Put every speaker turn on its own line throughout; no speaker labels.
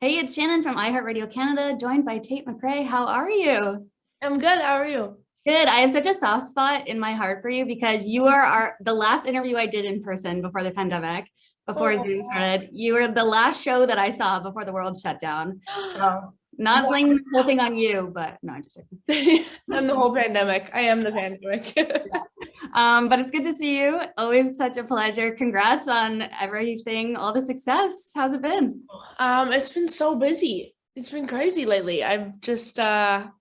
Hey, it's Shannon from iHeartRadio Canada, joined by Tate McRae. How are you?
I'm good. How are you?
Good. I have such a soft spot in my heart for you because you are the last interview I did in person before the pandemic, before Zoom
Oh,
started. You were the last show that I saw before the world shut down. So not
wow.
blaming the whole thing on you, but no, I'm just
I'm the whole pandemic. I am the pandemic.
but it's good to see you. Always such a pleasure. Congrats on everything, all the success. How's it been?
It's been so busy. It's been crazy lately. I'm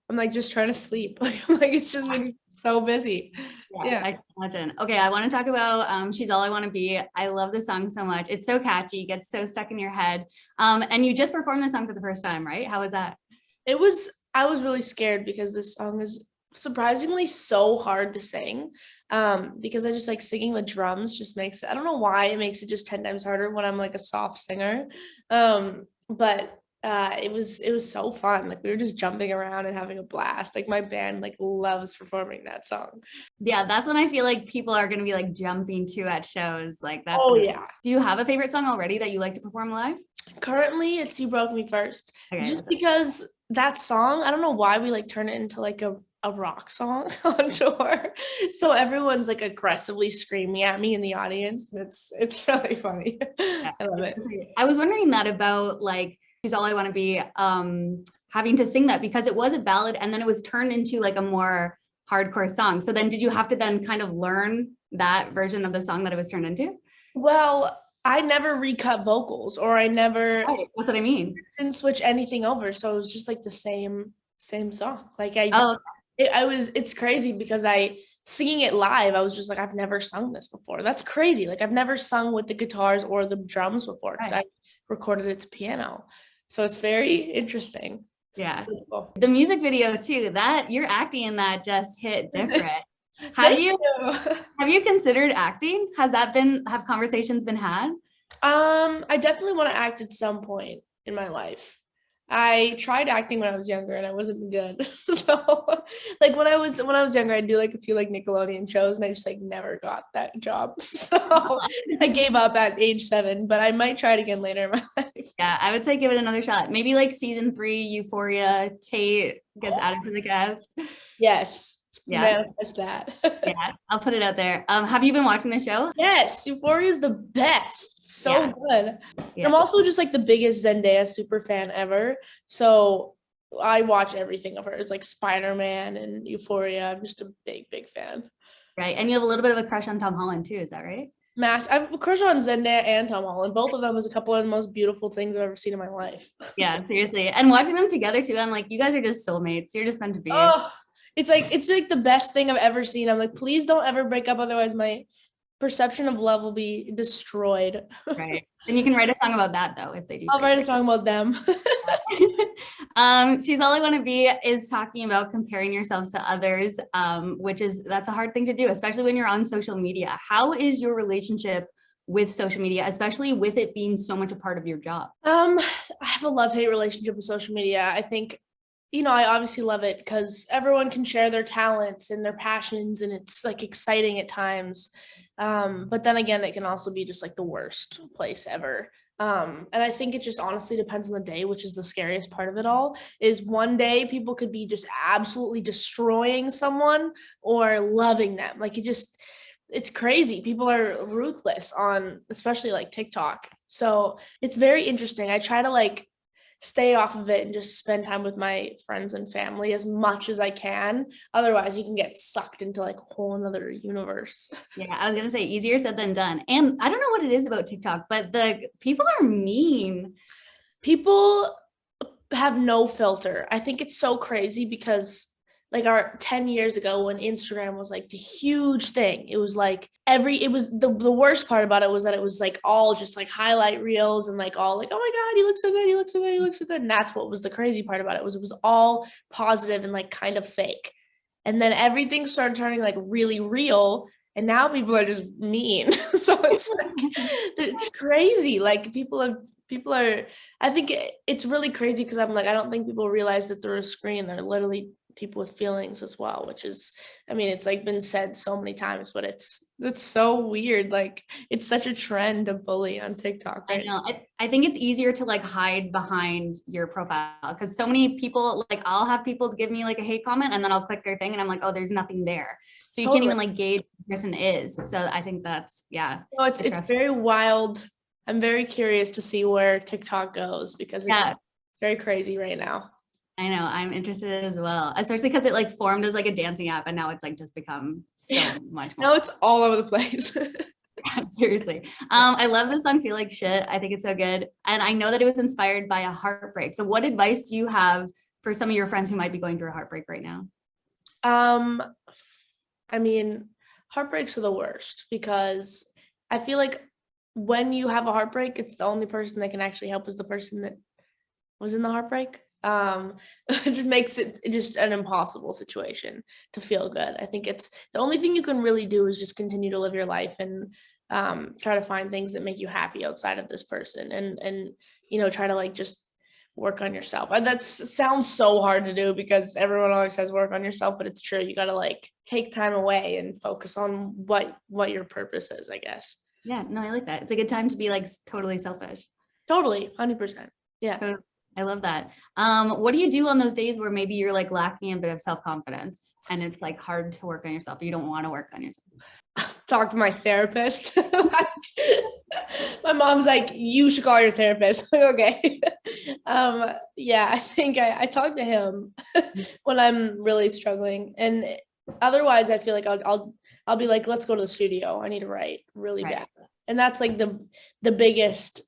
like just trying to sleep. It's just been so busy.
Yeah,
Yeah.
I can imagine. Okay, I want to talk about She's All I Want to Be. I love the song so much. It's so catchy, gets so stuck in your head. And you just performed the song for the first time, right? How was that?
I was really scared because this song is surprisingly so hard to sing. Because I just like singing with drums just makes it, I don't know why it makes it just 10 times harder when I'm like a soft singer. But it was so fun. Like we were just jumping around and having a blast. Like my band like loves performing that song.
Yeah, that's when I feel like people are going to be like jumping to at shows. Like that's
Oh
gonna.
yeah.
Do you have a favorite song already that you like to perform live?
Currently it's You Broke Me First.
Okay,
Just because that song, I don't know why we like turn it into like a rock song on tour. So everyone's like aggressively screaming at me in the audience. It's really funny.
yeah,
I love
it's
it.
so sweet. I was wondering that about like She's All I Want to Be. Having to sing that because it was a ballad and then it was turned into like a more hardcore song. So then did you have to then kind of learn that version of the song that it was turned into?
Well, I never recut vocals or I never
Right. That's what I mean.
didn't switch anything over. So it was just like the same song.
Oh,
It's crazy because I singing it live, I was just like, I've never sung this before. That's crazy. Like I've never sung with the guitars or the drums before because
right.
I recorded it to piano. So it's very interesting.
Yeah.
It's cool.
The music video too, that you're acting in that just hit different. Have
Thank
you
you.
have you considered acting? Have conversations been had?
I definitely want to act at some point in my life. I tried acting when I was younger and I wasn't good. So like when I was younger, I'd do like a few like Nickelodeon shows and I just like never got that job. So I gave up at age 7, but I might try it again later in my life.
Yeah, I would say give it another shot. Maybe like season 3, Euphoria, Tate gets added to the cast.
Yes.
Yeah,
Manifest that.
yeah, I'll put it out there. Have you been watching the show?
Yes, Euphoria is the best. It's so
Yeah,
good.
yeah.
I'm also just like the biggest Zendaya super fan ever. So I watch everything of her. It's like Spider-Man and Euphoria. I'm just a big fan.
Right. And you have a little bit of a crush on Tom Holland too, is that right?
I've a crush on Zendaya and Tom Holland. Both of them is a couple of the most beautiful things I've ever seen in my life.
Yeah, seriously. And watching them together too, I'm like, you guys are just soulmates. You're just meant to be.
Oh, it's like the best thing I've ever seen. I'm like, please don't ever break up, otherwise my perception of love will be destroyed.
Right. And you can write a song about that though, if they do
I'll
break
write a song about them.
She's All I Want to Be is talking about comparing yourselves to others, that's a hard thing to do, especially when you're on social media. How is your relationship with social media, especially with it being so much a part of your job?
I have a love-hate relationship with social media. I think, I obviously love it because everyone can share their talents and their passions, and it's like exciting at times. But then again, it can also be just like the worst place ever. And I think it just honestly depends on the day, which is the scariest part of it all, is one day people could be just absolutely destroying someone or loving them. Like it's crazy. People are ruthless on especially like TikTok. So it's very interesting. I try to like stay off of it and just spend time with my friends and family as much as I can. Otherwise, you can get sucked into like a whole another universe.
Yeah, I was gonna say easier said than done. And I don't know what it is about TikTok, but the people are mean.
People have no filter. I think it's so crazy because like our 10 years ago when Instagram was like the huge thing, it was like it was the worst part about it was that it was like all just like highlight reels and like all like, oh my God, you look so good, you look so good, you look so good. And that's what was the crazy part about it was all positive and like kind of fake. And then everything started turning like really real. And now people are just mean. So it's crazy. Like people are, I think it's really crazy because I'm like, I don't think people realize that through a screen, they're literally people with feelings as well, which is, I mean, it's like been said so many times, but it's so weird. Like it's such a trend to bully on TikTok, right?
I know. I think it's easier to like hide behind your profile because so many people, like I'll have people give me like a hate comment and then I'll click their thing and I'm like, oh, there's nothing there. So you can't even like gauge who the person is. So I think that's, yeah.
No, it's very wild. I'm very curious to see where TikTok goes because it's very crazy right now.
I know. I'm interested as well, especially because it like formed as like a dancing app and now it's like just become so much more.
Now it's all over the place.
Seriously. I love this song, Feel Like Shit. I think it's so good. And I know that it was inspired by a heartbreak. So what advice do you have for some of your friends who might be going through a heartbreak right now?
I mean, heartbreaks are the worst because I feel like when you have a heartbreak, it's the only person that can actually help is the person that was in the heartbreak. It just makes it just an impossible situation to feel good. I think it's the only thing you can really do is just continue to live your life and try to find things that make you happy outside of this person and you know, try to like just work on yourself. And that sounds so hard to do because everyone always says work on yourself, but it's true. You got to like take time away and focus on what your purpose is, I guess.
Yeah, no, I like that. It's a good time to be like totally selfish.
Totally, 100%. Yeah.
Totally. I love that. What do you do on those days where maybe you're like lacking a bit of self-confidence and it's like hard to work on yourself, but you don't want to work on yourself?
Talk to my therapist. My mom's like, you should call your therapist. Like, okay. Yeah, I think I talk to him when I'm really struggling. And otherwise I feel like I'll be like, let's go to the studio. I need to write really bad. And that's like the biggest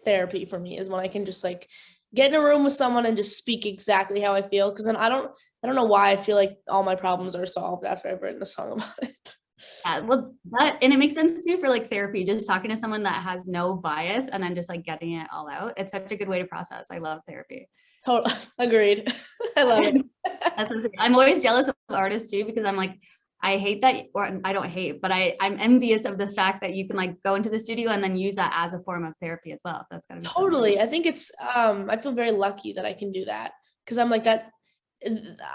therapy for me is when I can just like get in a room with someone and just speak exactly how I feel. Cause then I don't know why I feel like all my problems are solved after I've written a song about it.
Yeah, well, and it makes sense too for like therapy, just talking to someone that has no bias and then just like getting it all out. It's such a good way to process. I love therapy.
Totally agreed. I love it.
I'm always jealous of artists too, because I'm like, I hate that, or I don't hate, but I'm envious of the fact that you can like go into the studio and then use that as a form of therapy as well. That's gotta be
totally. I think it's I feel very lucky that I can do that because I'm like that.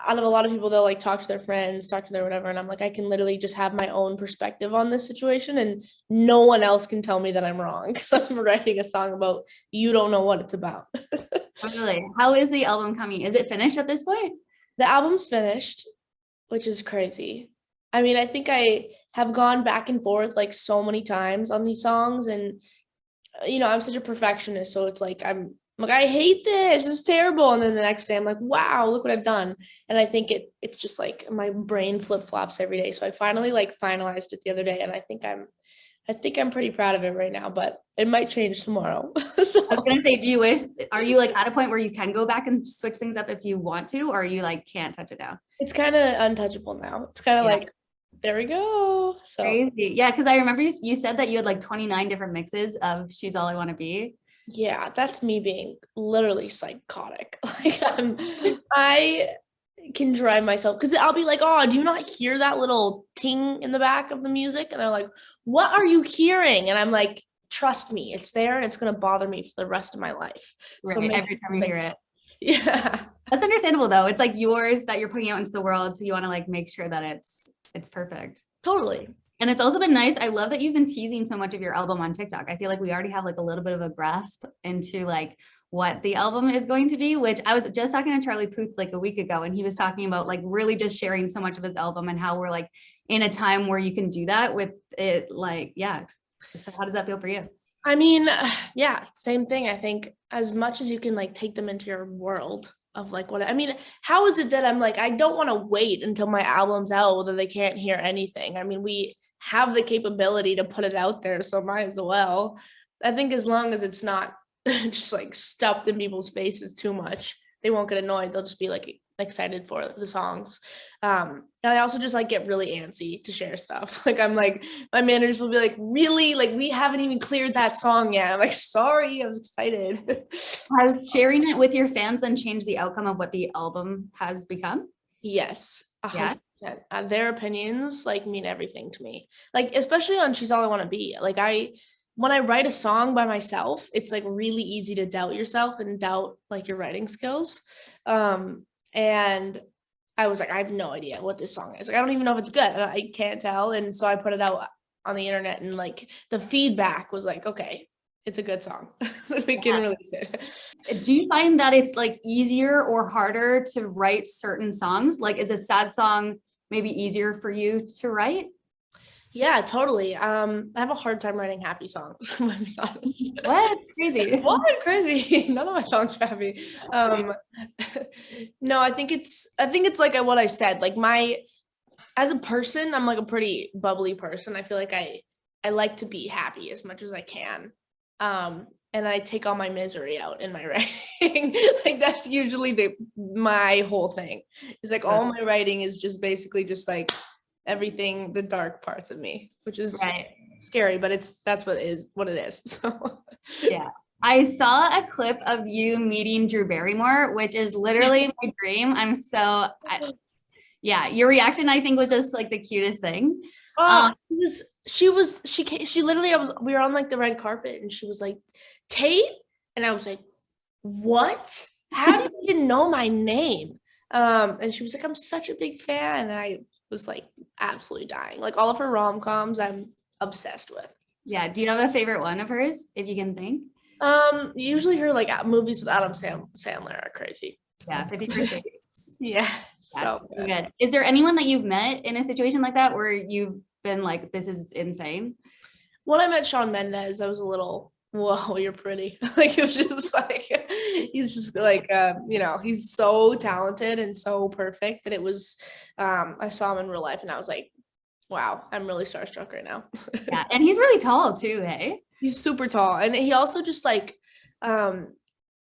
Out of a lot of people, they'll like talk to their friends, talk to their whatever, and I'm like, I can literally just have my own perspective on this situation, and no one else can tell me that I'm wrong because I'm writing a song about you don't know what it's about.
Really? How is the album coming? Is it finished at this point?
The album's finished, which is crazy. I mean, I think I have gone back and forth like so many times on these songs, and you know, I'm such a perfectionist, so it's like I'm like, I hate this. This is terrible. And then the next day I'm like, wow, look what I've done. And I think it's just like my brain flip-flops every day. So I finally like finalized it the other day. And I think I'm pretty proud of it right now, but it might change tomorrow. So,
I was gonna say, are you like at a point where you can go back and switch things up if you want to, or you like can't touch it down?
It's kind of untouchable now. It's kind of like, there we go. So
crazy. Yeah, because I remember you said that you had like 29 different mixes of She's All I Want to Be.
Yeah, that's me being literally psychotic. Like I can drive myself because I'll be like, oh, do you not hear that little ting in the back of the music? And they're like, what are you hearing? And I'm like, trust me, it's there and it's gonna bother me for the rest of my life.
Right,
so
every time you hear it.
Yeah.
That's understandable though. It's like yours that you're putting out into the world. So you want to like make sure that it's perfect.
Totally.
And it's also been nice. I love that you've been teasing so much of your album on TikTok. I feel like we already have like a little bit of a grasp into like what the album is going to be, which I was just talking to Charlie Puth like a week ago, and he was talking about like really just sharing so much of his album and how we're like in a time where you can do that with it. Like, yeah. So how does that feel for you?
I mean, yeah, same thing. I think as much as you can like take them into your world of like what I mean, how is it that I'm like, I don't want to wait until my album's out whether they can't hear anything. I mean, we have the capability to put it out there, so might as well. I think as long as it's not just like stuffed in people's faces too much, they won't get annoyed. They'll just be like excited for the songs. And I also just like get really antsy to share stuff. Like I'm like, my managers will be like, really? Like we haven't even cleared that song yet. I'm like, sorry, I was excited.
Has sharing it with your fans then changed the outcome of what the album has become?
Yes. 100%.
Yeah.
Their opinions like mean everything to me. Like especially on She's All I Want to Be. Like when I write a song by myself, it's like really easy to doubt yourself and doubt like your writing skills. And I was like, I have no idea what this song is. Like, I don't even know if it's good. I can't tell. And so I put it out on the internet, and like the feedback was like, okay, it's a good song. We can release it.
Do you find that it's like easier or harder to write certain songs? Like, is a sad song maybe easier for you to write?
Yeah, totally. I have a hard time writing happy songs, to be honest.
What? Crazy.
What? Crazy. None of my songs are happy. No, I think it's like what I said. Like as a person, I'm like a pretty bubbly person. I feel like I like to be happy as much as I can. And I take all my misery out in my writing. Like that's usually my whole thing. It's like all my writing is just basically just like everything, the dark parts of me, which is scary, but that's what it is. So
yeah. I saw a clip of you meeting Drew Barrymore, which is literally my dream. Your reaction, I think, was just like the cutest thing.
We were on like the red carpet, and she was like, Tate? And I was like, what? How do you even know my name? And she was like, I'm such a big fan. And I was like absolutely dying. Like all of her rom-coms I'm obsessed with.
Yeah. Do you have a favorite one of hers, if you can think?
Usually her like movies with Adam Sandler are crazy.
Yeah, 50 First Dates.
Yeah,
so good. Is there anyone that you've met in a situation like that where you've been like, this is insane?
When I met Shawn Mendes, I was a little, whoa, you're pretty. Like it was just like, he's just like, he's so talented and so perfect that it was, I saw him in real life and I was like, wow, I'm really starstruck right now.
Yeah, and he's really tall too, hey?
He's super tall. And he also just like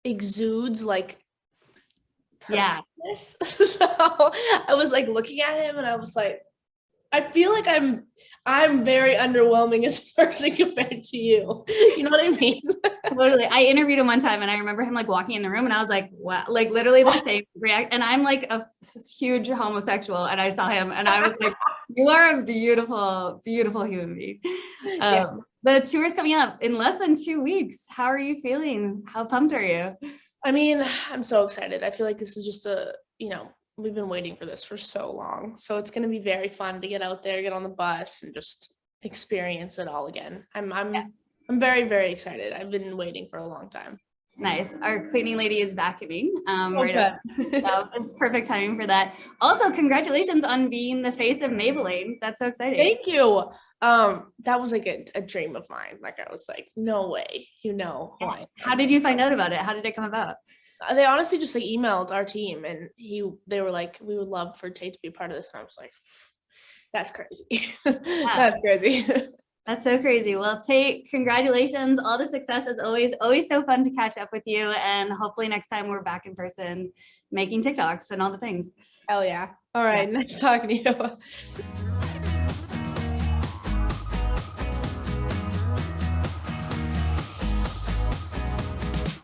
exudes like perfectness. So I was like looking at him and I was like, I feel like I'm very underwhelming as a person compared to you. You know what I mean?
Totally. I interviewed him one time and I remember him like walking in the room and I was like, wow, like literally the same react. And I'm like a huge homosexual and I saw him and I was like, you are a beautiful, beautiful human being. The tour is coming up in less than 2 weeks. How are you feeling? How pumped are you?
I mean, I'm so excited. I feel like this is just we've been waiting for this for so long. So it's going to be very fun to get out there, get on the bus and just experience it all again. I'm very, very excited. I've been waiting for a long time.
Nice. Our cleaning lady is vacuuming right up. So it's perfect timing for that. Also, congratulations on being the face of Maybelline. That's so exciting.
Thank you. That was like a dream of mine. Like I was like, no way, why?
How did you find out about it? How did it come about?
They honestly just like emailed our team and they were like, we would love for Tate to be a part of this. And I was like, that's crazy. That's crazy.
That's so crazy. Well, Tate, congratulations. All the success as always. Always so fun to catch up with you. And hopefully next time we're back in person making TikToks and all the things.
Hell yeah. All right. Nice talking to you.